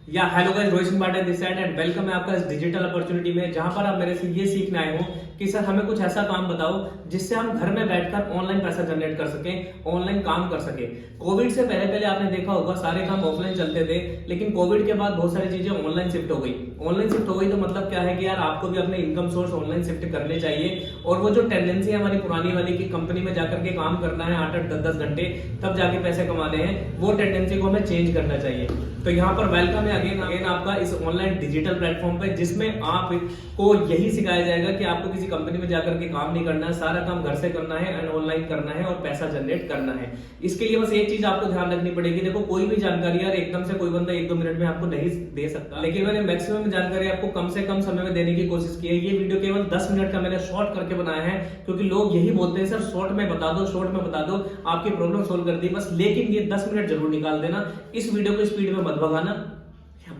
या hello guys, Rohit Singh Bhatia this side and welcome है आपका इस डिजिटल अपॉर्चुनिटी में, जहां पर आप मेरे से ये सीखने आए हो कि सर हमें कुछ ऐसा काम बताओ जिससे हम घर में बैठकर ऑनलाइन पैसा जनरेट कर सकें, ऑनलाइन काम कर सकें। कोविड से पहले पहले आपने देखा होगा सारे काम ऑफलाइन चलते थे, लेकिन कोविड के बाद बहुत सारी चीजें ऑनलाइन शिफ्ट हो गई। ऑनलाइन शिफ्ट हो गई तो मतलब क्या है कि यार आपको भी अपने इनकम सोर्स ऑनलाइन शिफ्ट करने चाहिए। और वो जो टेंडेंसी है हमारी पुरानी वाली की कंपनी में जाकर के काम करना है 8-8 10-10 घंटे तब जाके पैसे कमाने हैं, वो टेंडेंसी को हमें चेंज करना चाहिए। तो यहाँ पर वेलकम है अगेन अगेन आपका इस ऑनलाइन डिजिटल प्लेटफॉर्म पे, जिसमें आपको यही सिखाया जाएगा कि आपको किसी कंपनी में जाकर के काम नहीं करना है, सारा काम घर से करना है एंड ऑनलाइन करना है और पैसा जनरेट करना है। इसके लिए बस एक चीज आपको ध्यान रखनी पड़ेगी। देखो, कोई भी जानकारी यार एकदम से कोई बंदा 1-2 मिनट में आपको नहीं दे सकता, लेकिन मैंने मैक्सिमम जानकारी आपको कम से कम समय में देने की कोशिश की है। ये वीडियो केवल 10 मिनट का मैंने शॉर्ट करके बनाया है, क्योंकि लोग यही बोलते हैं सर शॉर्ट में बता दो, शॉर्ट में बता दो, आपकी प्रॉब्लम सोल्व कर दी बस। लेकिन ये 10 मिनट जरूर निकाल देना। इस वीडियो को स्पीड में मत भगाना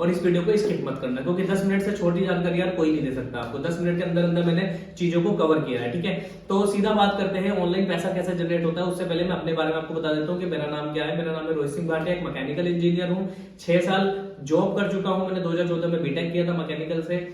और इस वीडियो को स्किप मत करना, क्योंकि 10 मिनट से छोटी जानकारी यार कोई नहीं दे सकता आपको। 10 मिनट के अंदर अंदर मैंने चीजों को कवर किया है, ठीक है। तो सीधा बात करते हैं ऑनलाइन पैसा कैसे जनरेट होता है। उससे पहले मैं अपने बारे में आपको बता देता हूँ कि मेरा नाम क्या है। मेरा नाम है रोहित सिंह भाटिया, एक मैकेनिकल इंजीनियर हूँ। 6 साल जॉब कर चुका हूँ। मैंने 2014 में बीटेक किया था मैकेनिकल से।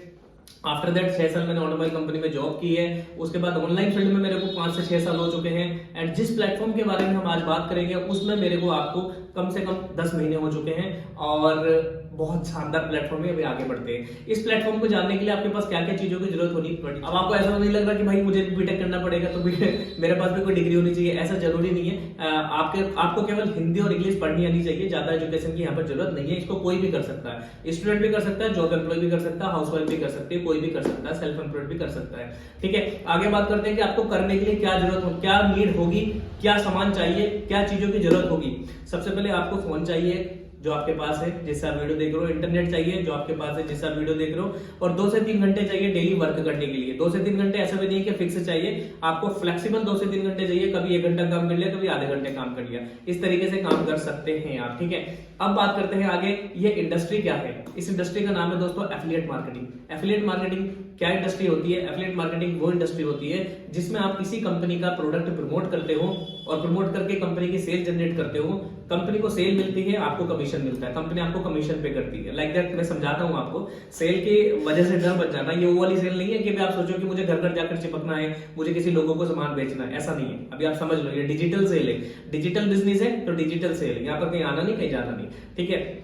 आफ्टर दैट 6 साल मैंने ऑटोमोबाइल कंपनी में जॉब की है। उसके बाद ऑनलाइन फील्ड में मेरे को 5 से 6 साल हो चुके हैं। एंड जिस प्लेटफॉर्म के बारे में हम आज बात करेंगे उसमें मेरे को आपको कम से कम 10 महीने हो चुके हैं और बहुत शानदार प्लेटफॉर्म है। अभी आगे बढ़ते हैं। इस प्लेटफॉर्म को जानने के लिए आपके पास क्या क्या चीजों की जरूरत होनी पड़ेगी। अब आपको ऐसा नहीं लग रहा कि भाई मुझे बीटेक करना पड़ेगा तो मेरे पास भी कोई डिग्री होनी चाहिए, ऐसा जरूरी नहीं है। आपको केवल हिंदी और इंग्लिश पढ़नी आनी चाहिए, ज्यादा एजुकेशन की यहाँ पर जरूरत नहीं है। इसको कोई भी कर सकता है, स्टूडेंट भी कर सकता है, जॉब एम्प्लॉय भी कर सकता है, हाउस वाइफ भी कर सकती है, कोई भी कर सकता है, सेल्फ एम्प्लॉयड भी कर सकता है, ठीक है। आगे बात करते हैं कि आपको करने के लिए क्या जरूरत हो, क्या नीड होगी, क्या सामान चाहिए, क्या चीजों की जरूरत होगी। सबसे पहले आपको फोन चाहिए जो आपके पास है जिससे आप वीडियो देख रहे हो, इंटरनेट चाहिए जो आपके पास है जिससे आप वीडियो देख रहे हो, और 2 से 3 घंटे चाहिए डेली वर्क करने के लिए। 2 से 3 घंटे ऐसा भी नहीं कि फिक्स चाहिए, आपको फ्लेक्सिबल 2 से 3 घंटे चाहिए। कभी 1 घंटा काम कर लिया, कभी आधे घंटे काम कर लिया, इस तरीके से काम कर सकते हैं आप, ठीक है। अब बात करते हैं आगे, ये इंडस्ट्री क्या है। इस इंडस्ट्री का नाम है दोस्तों एफिलिएट मार्केटिंग। एफिलिएट मार्केटिंग क्या इंडस्ट्री होती है? एफिलिएट मार्केटिंग वो इंडस्ट्री होती है जिसमें आप किसी कंपनी का प्रोडक्ट प्रमोट करते हो और प्रमोट करके कंपनी की सेल जनरेट करते हो। कंपनी को सेल मिलती है, आपको कमीशन मिलता है, कंपनी आपको कमीशन पे करती है। लाइक दैट मैं समझाता हूं आपको। सेल की वजह से डर बच जाना, ये वो वाली सेल नहीं है कि आप सोचो कि मुझे घर घर जाकर चिपकना है, मुझे किसी लोगों को सामान बेचना है, ऐसा नहीं है। अभी आप समझ लो, ये डिजिटल सेल है, डिजिटल बिजनेस है तो डिजिटल सेल है। यहाँ पर कहीं आना नहीं, कहीं जाना नहीं, ठीक है।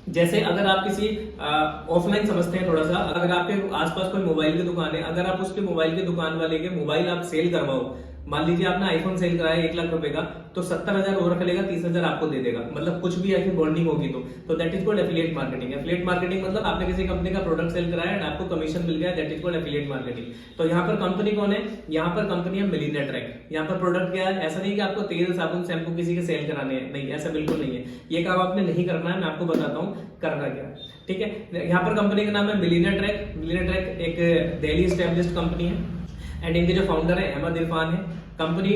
जैसे अगर आप किसी ऑफलाइन समझते हैं थोड़ा सा, अगर आपके आसपास कोई मोबाइल की दुकान है, अगर आप उसके मोबाइल की दुकान वाले के मोबाइल आप सेल करवाओ, मान लीजिए आपने आईफोन सेल कराया 1 लाख रुपए का, तो 70,000 और रख लेगा, 30,000 आपको दे देगा। मतलब कुछ भी ऐसी बॉन्डिंग होगी तो that is called affiliate marketing. Affiliate marketing मतलब आपने किसी कंपनी का प्रोडक्ट सेल कराया एंड आपको कमीशन मिल गया, that is called affiliate marketing. तो यहाँ पर कंपनी कौन है? यहाँ पर कंपनी है मिलियनेयर ट्रैक। यहाँ पर प्रोडक्ट क्या है? ऐसा नहीं कि आपको तेल, साबुन, शैम्पू किसी के सेल कराने हैं, नहीं, ऐसा बिल्कुल नहीं है। ये काम आपने नहीं करना है, मैं आपको बताता हूँ करना क्या है, ठीक है। यहाँ पर कंपनी का नाम है मिलियनेयर ट्रैक। मिलियनेयर ट्रैक एक दिल्ली एस्टेब्लिश्ड कंपनी है एंड इनके जो फाउंडर है अहमद इरफान है। कंपनी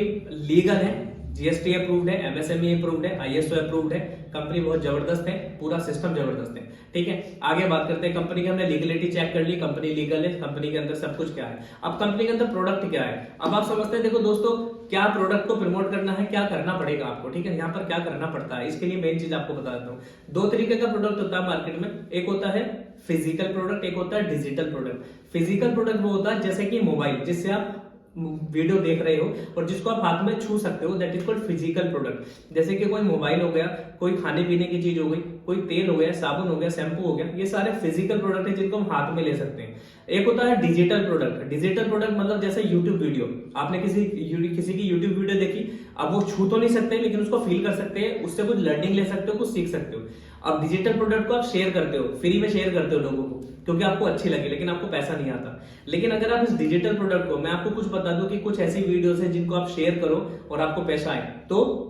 लीगल है, जीएसटी अप्रूव्ड है, एमएसएमई अप्रूव्ड है, आईएसओ अप्रूव्ड है। कंपनी बहुत जबरदस्त है, पूरा सिस्टम जबरदस्त है, ठीक है। आगे बात करते हैं कंपनी की। हमने लीगलिटी चेक कर ली, कंपनी लीगल है, कंपनी के अंदर सब कुछ क्या है। अब कंपनी के अंदर प्रोडक्ट क्या है, अब आप समझते हैं। देखो दोस्तों, क्या प्रोडक्ट को प्रमोट करना है, क्या करना पड़ेगा आपको, ठीक है। यहाँ पर क्या करना पड़ता है, इसके लिए मेन चीज आपको बता देता हूँ। 2 तरीके का प्रोडक्ट होता है मार्केट में, एक होता है फिजिकल प्रोडक्ट, एक होता है डिजिटल प्रोडक्ट। फिजिकल प्रोडक्ट वो होता है जैसे कि मोबाइल, जिससे आप वीडियो देख रहे हो और जिसको आप हाथ में छू सकते हो, that is called physical product. जैसे कि कोई मोबाइल हो गया, कोई खाने पीने की चीज हो गई, कोई तेल हो गया, साबुन हो गया, शैम्पू हो गया, ये सारे फिजिकल प्रोडक्ट है जिनको हम हाथ में ले सकते हैं। एक होता है डिजिटल प्रोडक्ट। डिजिटल प्रोडक्ट मतलब जैसे यूट्यूब वीडियो, आपने किसी की यूट्यूब वीडियो देखी, अब वो छू तो नहीं सकते लेकिन उसको फील कर सकते हैं, उससे कुछ लर्निंग ले सकते हो, कुछ सीख सकते हो। अब डिजिटल प्रोडक्ट को आप शेयर करते हो, फ्री में शेयर करते हो लोगों को, क्योंकि आपको अच्छी लगी, लेकिन आपको पैसा नहीं आता। लेकिन अगर आप इस डिजिटल प्रोडक्ट को, मैं आपको कुछ बता दूं कि कुछ ऐसी वीडियोस हैं जिनको आप शेयर करो और आपको पैसा आए, तो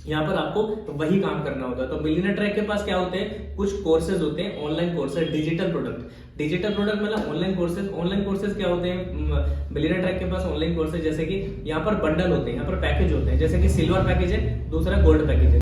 यहाँ पर आपको वही काम करना होता है। तो मिलियनेयर ट्रैक के पास क्या होते हैं, कुछ कोर्सेज होते हैं, online courses. Digital product, digital product मतलब ऑनलाइन कोर्सेज। ऑनलाइन कोर्सेज क्या होते हैं मिलियनेयर ट्रैक के पास? ऑनलाइन कोर्सेज जैसे कि यहाँ पर बंडल होते हैं, यहाँ पर पैकेज होते हैं, जैसे कि सिल्वर पैकेज है, दूसरा गोल्ड पैकेज है।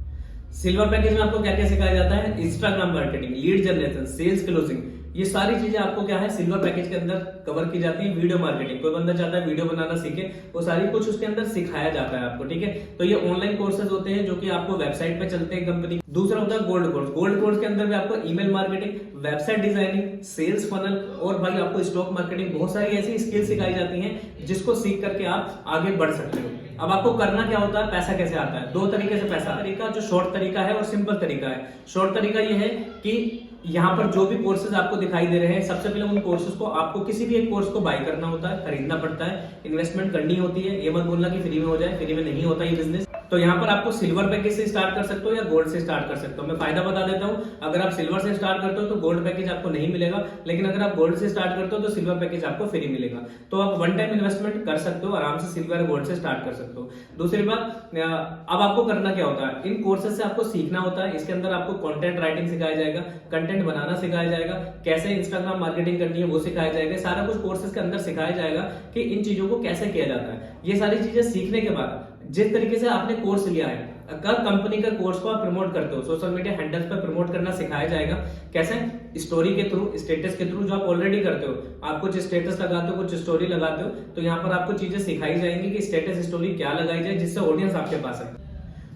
सिल्वर पैकेज में आपको क्या क्या सिखाया जाता है? Instagram marketing, lead generation, sales closing, ये सारी चीजें आपको क्या है सिल्वर पैकेज के अंदर कवर की जाती है। वीडियो मार्केटिंग, कोई बंदा चाहता है वीडियो बनाना सीखे, वो सारी कुछ उसके अंदर सिखाया जाता है आपको, ठीक है। तो ये ऑनलाइन कोर्सेज होते हैं जो कि आपको वेबसाइट पे चलते हैं कंपनी। दूसरा होता है गोल्ड कोर्स। गोल्ड कोर्स के अंदर भी आपको email marketing, website designing, sales funnel और भाई आपको स्टॉक मार्केटिंग, बहुत सारी ऐसी स्किल सिखाई जाती हैं जिसको सीख करके आप आगे बढ़ सकते हो। अब आपको करना क्या होता है, पैसा कैसे आता है? दो तरीके से पैसा तरीका, जो शॉर्ट तरीका है और सिंपल तरीका है। शॉर्ट तरीका ये है कि यहाँ पर जो भी कोर्सेज आपको दिखाई दे रहे हैं, सबसे पहले उन कोर्सेज को आपको किसी भी एक कोर्स को बाय करना होता है, खरीदना पड़ता है, इन्वेस्टमेंट करनी होती है। ये मत बोलना कि फ्री में हो जाए, फ्री में नहीं होता ये बिजनेस। तो यहाँ पर आपको सिल्वर पैकेज से स्टार्ट कर सकते हो या गोल्ड से स्टार्ट कर सकते हो। मैं फायदा बता देता हूँ, अगर आप सिल्वर से स्टार्ट करते हो तो गोल्ड पैकेज आपको नहीं मिलेगा, लेकिन अगर आप गोल्ड से स्टार्ट करते हो तो सिल्वर पैकेज आपको फ्री मिलेगा। तो आप वन टाइम इन्वेस्टमेंट कर सकते हो, आराम से सिल्वर या गोल्ड से स्टार्ट कर सकते हो। दूसरी बात, अब आपको करना क्या होता है, इन कोर्सेज से आपको सीखना होता है। इसके अंदर आपको कंटेंट राइटिंग सिखाया जाएगा, कंटेंट बनाना सिखाया जाएगा, कैसे इंस्टाग्राम मार्केटिंग करनी है वो सिखाया जाएगा। सारा कुछ कोर्सेज के अंदर सिखाया जाएगा कि इन चीजों को कैसे किया जाता है। ये सारी चीजें सीखने के बाद जिस तरीके से आपने कोर्स लिया है, अगर कंपनी का कोर्स को आप प्रमोट करते हो, सोशल मीडिया हैंडल्स पर प्रमोट करना सिखाया जाएगा। कैसे? स्टोरी के थ्रू, स्टेटस के थ्रू, जो आप ऑलरेडी करते हो। आप कुछ स्टेटस लगाते हो, कुछ स्टोरी लगाते हो, तो यहाँ पर आपको चीजें सिखाई जाएंगी कि स्टेटस स्टोरी क्या लगाई जाए जिससे ऑडियंस आपके पास है।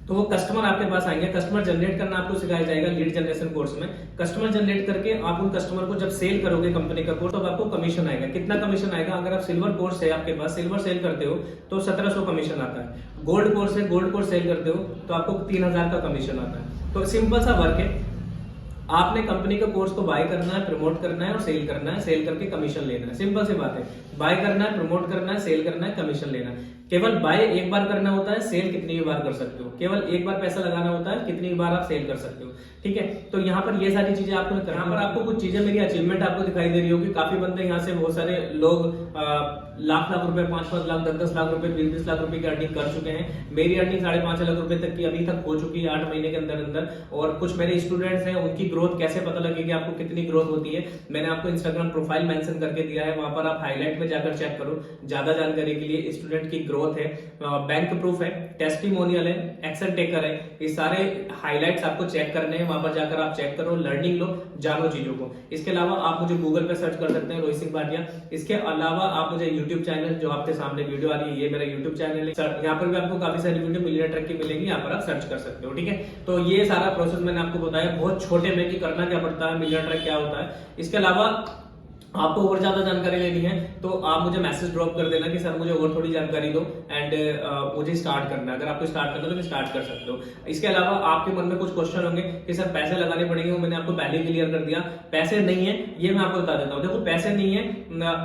तो वो कस्टमर आपके पास आएंगे। कस्टमर जनरेट करना आपको सिखाया जाएगा लीड जनरेशन कोर्स में। कस्टमर जनरेट करके आप उन कस्टमर को जब सेल करोगे कंपनी का कोर्स, तो आपको कमीशन आएगा। कितना कमीशन आएगा? अगर आप सिल्वर कोर्स है आपके पास, सिल्वर सेल करते हो तो 1700 कमीशन आता है। गोल्ड कोर्स है, गोल्ड कोर्स सेल करते हो तो आपको 3000 का कमीशन आता है। तो सिंपल सा वर्क है, आपने कंपनी का कोर्स को बाय करना है, प्रमोट करना है और सेल करना है, सेल करके कमीशन लेना है। सिंपल सी बात है, बाय करना है, प्रमोट करना है, सेल करना है, कमीशन लेना है। केवल बाय एक बार करना होता है, सेल कितनी भी बार कर सकते हो। केवल एक बार पैसा लगाना होता है, कितनी बार आप सेल कर सकते हो, ठीक है। तो यहाँ पर ये सारी चीजें आपको करना। यहाँ पर आपको कुछ चीजें, मेरी अचीवमेंट आपको दिखाई दे रही होगी। काफी बंदे यहाँ से, बहुत सारे लोग लाख रुपए, 5 लाख, 10 लाख रुपए, 20 लाख रुपए की अर्निंग कर चुके हैं। मेरी अर्निंग 5.5 लाख रुपए तक की अभी तक हो चुकी है 8 महीने के अंदर अंदर। और कुछ मेरे स्टूडेंट्स हैं, उनकी ग्रोथ कैसे पता लगेगी आपको कितनी ग्रोथ होती है, मैंने आपको इंस्टाग्राम प्रोफाइल मेंशन करके दिया है, वहां पर आप हाईलाइट में जाकर चेक करो। ज्यादा जानकारी के लिए स्टूडेंट की ग्रोथ है, बैंक प्रूफ है, टेस्टिमोनियल है, एक्शन टेकर है, ये सारे हाईलाइट्स आपको चेक करने हैं। वहां पर जाकर आप चेक करो, लर्निंग लो, जानो चीजों को। इसके अलावा आप मुझे गूगल पे सर्च कर सकते हैं, रोहित सिंह भाटिया। इसके अलावा आप मुझे यूट्यूब चैनल, जो आपके सामने वीडियो आ रही है, ये मेरा यूट्यूब चैनल है। यहाँ पर भी आपको काफी सारी वीडियो मिलियनेयर ट्रैक की मिलेगी, यहाँ पर आप सर्च कर सकते हो, ठीक है। तो ये सारा प्रोसेस मैंने आपको बताया बहुत छोटे में कि करना क्या पड़ता है, मिलियनेयर ट्रैक क्या होता है। इसके अलावा आपको और ज्यादा जानकारी लेनी है तो आप मुझे मैसेज ड्रॉप कर देना कि सर मुझे और थोड़ी जानकारी दो, एंड मुझे स्टार्ट करना है। अगर आपको स्टार्ट करना है तो स्टार्ट कर सकते हो। इसके अलावा आपके मन में कुछ क्वेश्चन होंगे कि सर पैसे लगाने पड़ेंगे, वो मैंने आपको पहले ही क्लियर कर दिया। पैसे नहीं है ये मैं आपको बता देता हूँ। देखो पैसे नहीं है,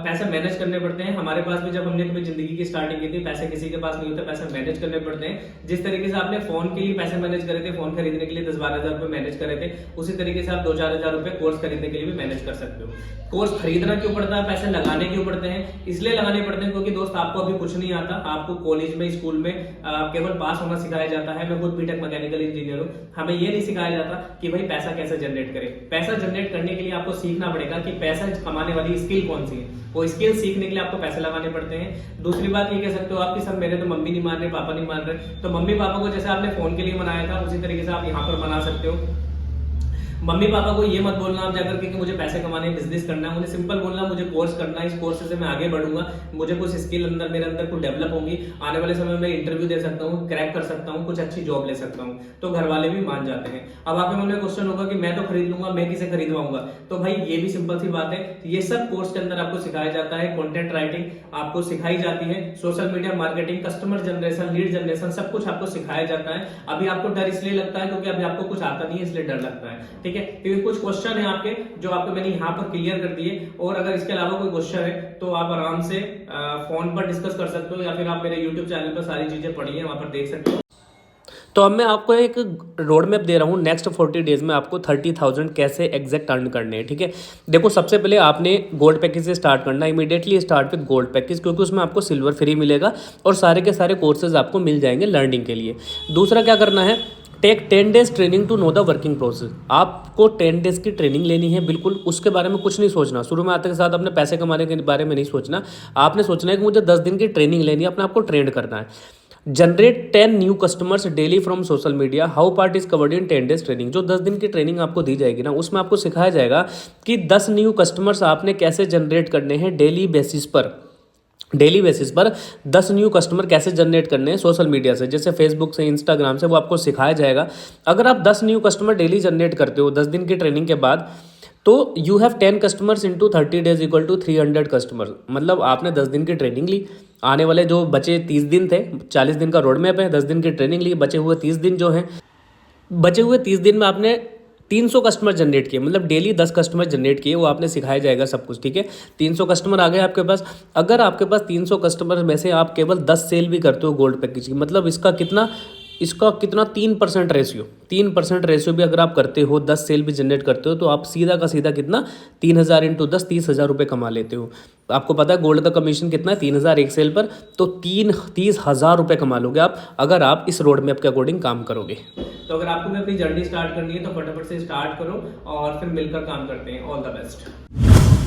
पैसे मैनेज करने पड़ते हैं। हमारे पास भी जब हमने अपनी जिंदगी की स्टार्टिंग की थी, पैसे किसी के पास नहीं होते, पैसे मैनेज करने पड़ते हैं। जिस तरीके से आपने फोन के लिए पैसे मैनेज करे थे, फोन खरीदने के लिए 10-12 हजार रुपए मैनेज करे थे, उसी तरीके से आप 2-4 हजार रुपए कोर्स खरीदने के लिए भी मैनेज कर सकते हो। कोर्स खरीदना क्यों पड़ता है, पैसे लगाने क्यों पड़ते हैं? इसलिए लगाने पड़ते हैं क्योंकि दोस्त आपको अभी कुछ नहीं आता। आपको कॉलेज में, स्कूल में केवल पास होना सिखाया जाता है। मैं खुद बीटेक मैकेनिकल इंजीनियर हूं, हमें ये नहीं सिखाया जाता कि भाई पैसा कैसे जनरेट करें। पैसा जनरेट करने के लिए आपको सीखना पड़ेगा कि पैसा कमाने वाली स्किल कौन सी है। वो स्किल सीखने के लिए आपको पैसे लगाने पड़ते हैं। दूसरी बात ये कह सकते हो आप कि सर मेरे तो मम्मी नहीं मान रहे, पापा नहीं मान रहे, तो मम्मी पापा को जैसे आपने फोन के लिए मनाया था, उसी तरीके से आप यहाँ पर बना सकते हो। मम्मी पापा को ये मत बोलना आप जाकर के कि मुझे पैसे कमाने, बिजनेस करना है। मुझे सिंपल बोलना मुझे कोर्स करना है, इस कोर्स से मैं आगे बढ़ूंगा, मुझे कुछ स्किल अंदर मेरे अंदर कुछ डेवलप होंगी, आने वाले समय में इंटरव्यू दे सकता हूँ, क्रैक कर सकता हूँ, कुछ अच्छी जॉब ले सकता हूँ, तो घर वाले भी मान जाते हैं। अब आपके मन में क्वेश्चन होगा कि मैं तो खरीद लूंगा, मैं किसे खरीदवाऊंगा? तो भाई ये भी सिंपल सी बात है, ये सब कोर्स के अंदर आपको सिखाया जाता है। कंटेंट राइटिंग आपको सिखाई जाती है, social media marketing, customer generation, lead generation, सब कुछ आपको सिखाया जाता है। अभी आपको डर इसलिए लगता है क्योंकि अभी आपको कुछ आता नहीं है, इसलिए डर लगता है, ठीक है। क्योंकि कुछ क्वेश्चन है आपके जो आपको मैंने यहाँ पर क्लियर कर दिए, और अगर इसके अलावा कोई क्वेश्चन है तो आप आराम से फोन पर डिस्कस कर सकते हो, या फिर आप मेरे यूट्यूब चैनल पर सारी चीजें पढ़ी है, वहां पर देख सकते हो। तो अब मैं आपको एक रोड मैप दे रहा हूँ, नेक्स्ट 40 डेज में आपको 30,000 कैसे एग्जैक्ट अर्न करने हैं, ठीक है। देखो सबसे पहले आपने गोल्ड पैकेज से स्टार्ट करना है, immediately start with gold package, क्योंकि उसमें आपको सिल्वर फ्री मिलेगा और सारे के सारे कोर्सेज आपको मिल जाएंगे लर्निंग के लिए। दूसरा क्या करना है, take 10 days training to know the working process. आपको 10 डेज की ट्रेनिंग लेनी है, बिल्कुल उसके बारे में कुछ नहीं सोचना। शुरू में आते के साथ अपने पैसे कमाने के बारे में नहीं सोचना, आपने सोचना है कि मुझे 10 दिन की ट्रेनिंग लेनी है, अपने आपको ट्रेंड करना है। Generate 10 new customers daily from social media, how part is covered in 10 days training. जो 10 दिन की ट्रेनिंग आपको दी जाएगी ना, उसमें आपको सिखाया जाएगा कि 10 न्यू कस्टमर्स आपने कैसे जनरेट करने हैं डेली बेसिस पर। 10 न्यू कस्टमर कैसे जनरेट करने हैं सोशल मीडिया से, जैसे फेसबुक से, इंस्टाग्राम से, वो आपको सिखाया जाएगा। अगर आप 10 न्यू कस्टमर डेली जनरेट करते हो 10 दिन की ट्रेनिंग के बाद, तो you have 10 customers into 30 days equal to 300 customer. मतलब आपने 10 दिन की ट्रेनिंग ली, आने वाले जो बचे 30 दिन थे, 40 दिन का रोड मैप है, 10 दिन की ट्रेनिंग ली, बचे हुए 30 दिन जो हैं, बचे हुए 30 दिन में आपने 300 कस्टमर जनरेट किए, मतलब डेली 10 कस्टमर जनरेट किए, वो आपने सिखाया जाएगा सब कुछ, ठीक है। 300 कस्टमर आ गए आपके पास। अगर आपके पास 300 कस्टमर में से आप केवल 10 सेल भी करते हो गोल्ड पैकेज की, मतलब इसका कितना 3% रेशियो, 3% रेशियो भी अगर आप करते हो, 10 सेल भी जनरेट करते हो, तो आप सीधा का सीधा कितना 3000 इंटू 10, 30,000 रुपये कमा लेते हो। आपको पता है गोल्ड का कमीशन कितना है, 3000 एक सेल पर, तो 30,000 रुपये कमा लोगे आप, अगर आप इस रोड मैप के अकॉर्डिंग काम करोगे। तो अगर आपको भी अपनी जर्नी स्टार्ट करनी है तो फटाफट से स्टार्ट करो और फिर मिलकर काम करते हैं। All the best.